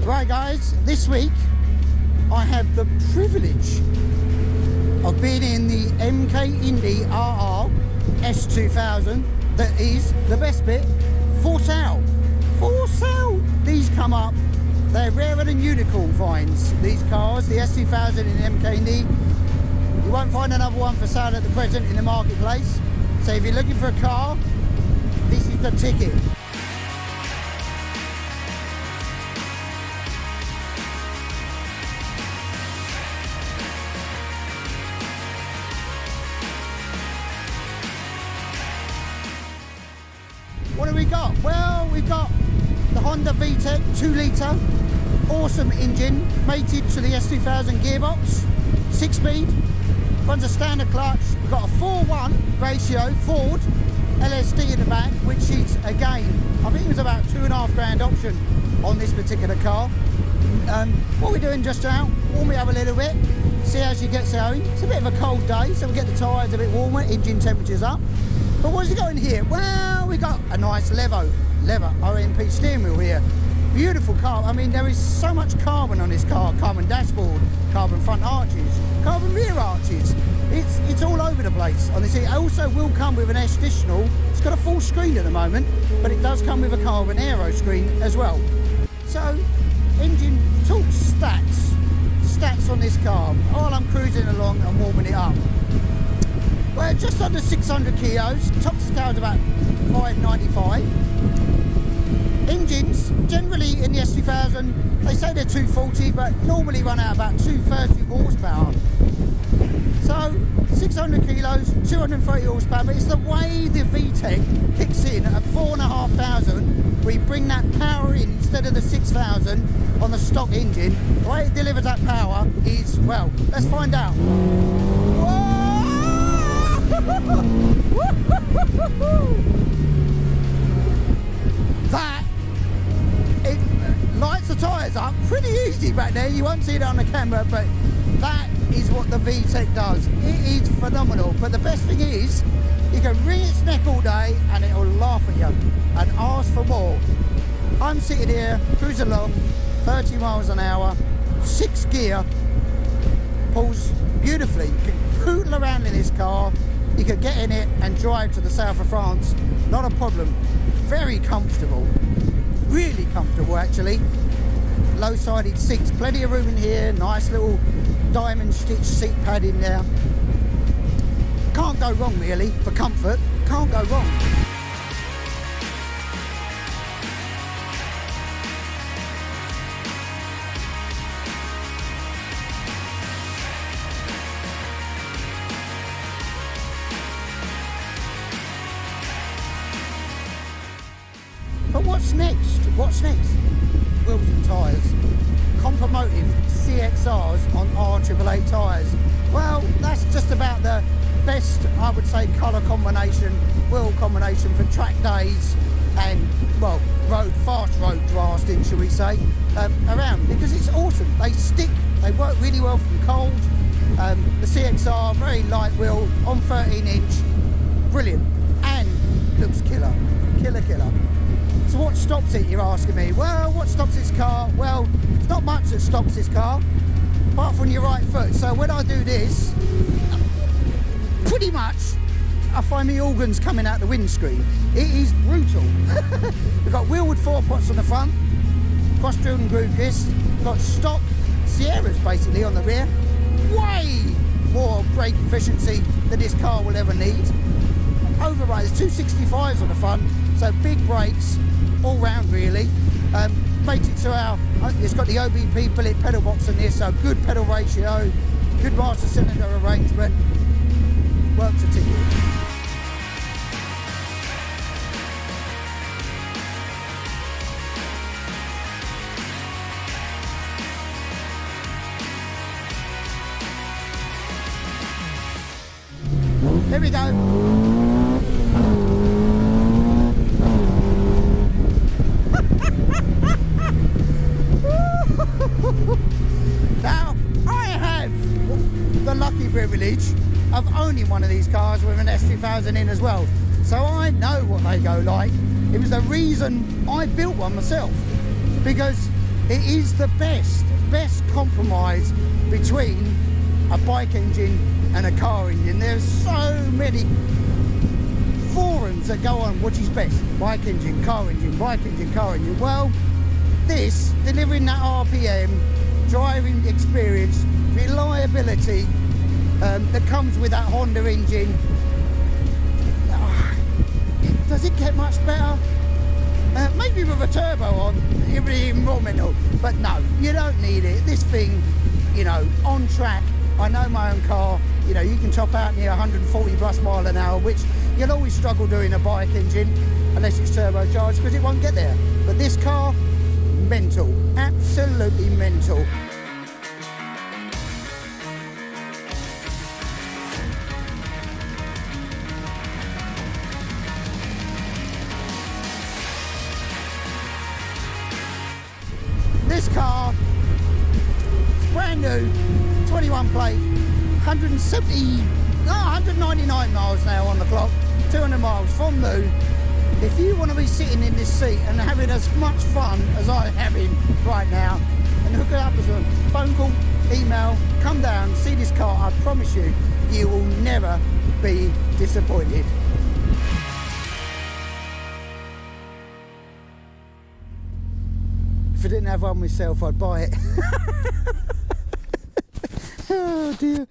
Right guys, this week I have the privilege of being in the MK Indy RR S2000 that is, the best bit, for sale. For sale! These come up, they're rarer than unicorn finds, these cars, the S2000 in MK Indy. You won't find another one for sale at the present in the marketplace. So if you're looking for a car, this is the ticket. What have we got? Well, we've got the Honda VTEC 2 litre, awesome engine, mated to the S2000 gearbox, 6-speed, runs a standard clutch. We've got a 4:1 ratio Ford LSD in the back, which is, again, I think it was about £2,500 option on this particular car. What we're doing just now, warm it up a little bit, see how she gets going. It's a bit of a cold day, so we get the tyres a bit warmer, engine temperature's up. But what's it got in here? Well, we got a nice leather OMP steering wheel here. Beautiful car. I mean, there is so much carbon on this car. Carbon dashboard, carbon front arches, carbon rear arches. It's all over the place on this. It also will come with an additional, it's got a full screen at the moment, but it does come with a carbon aero screen as well. So, engine talk stats on this car. While I'm cruising along and warming it up. Well, just under 600 kilos, top scale is about 595. Engines, generally in the S2000, they say they're 240, but normally run out about 230 horsepower. So, 600 kilos, 230 horsepower, but it's the way the VTEC kicks in at 4,500, we bring that power in instead of the 6,000 on the stock engine. The way it delivers that power is, well, let's find out. Whoa! That, it lights the tyres up pretty easy back there. You won't see it on the camera, but that is what the VTEC does. It is phenomenal. But the best thing is, you can wring its neck all day and it will laugh at you and ask for more. I'm sitting here, cruising along, 30 miles an hour, 6 gear, pulls beautifully. You can poodle around in this car. You could get in it and drive to the south of France, not a problem. Very comfortable, really comfortable actually. Low-sided seats, plenty of room in here, nice little diamond stitch seat pad in there. Can't go wrong really, for comfort, can't go wrong. But what's next? What's next? Wheels and tyres. Compomotive CXRs on R888 tyres. Well, that's just about the best, I would say, colour combination, wheel combination for track days and, well, fast road drafting, shall we say, around, because it's awesome. They stick, they work really well from cold. The CXR, very light wheel, on 13-inch, brilliant, and looks killer, killer. So what stops it, you're asking me? Well, what stops this car? Well, it's not much that stops this car, apart from your right foot. So when I do this, pretty much, I find my organs coming out the windscreen. It is brutal. We've got wheelwood 4-pots on the front, cross-drilled and groove discs, got stock Sierras basically on the rear. Way more brake efficiency than this car will ever need. Overrides, 265s on the front, so big brakes all round really. Makes it to it's got the OBP billet pedal box in this, so good pedal ratio, good master cylinder arrangement, works a ticket. Here we go. Now, I have the lucky privilege of owning one of these cars with an S2000 in as well. So I know what they go like. It was the reason I built one myself, because It is the best compromise between a bike engine and a car engine. There's so many forums that go on, what is best? Bike engine, car engine, bike engine, car engine. Well, this, delivering that RPM, driving experience, reliability that comes with that Honda engine, does it get much better? Maybe with a turbo on, it'd be even more mental. But no, you don't need it. This thing, you know, on track, I know my own car, you know, you can top out near 140 plus mile an hour, which you'll always struggle doing a bike engine, unless it's turbocharged, because it won't get there. But this car, mental, absolutely mental. This car, brand new, 21 plate, 199 miles now on the clock, 200 miles from new. If you want to be sitting in this seat and having as much fun as I'm having right now, and hook it up as a phone call, email, come down, see this car, I promise you, you will never be disappointed. If I didn't have one myself, I'd buy it. Oh dear.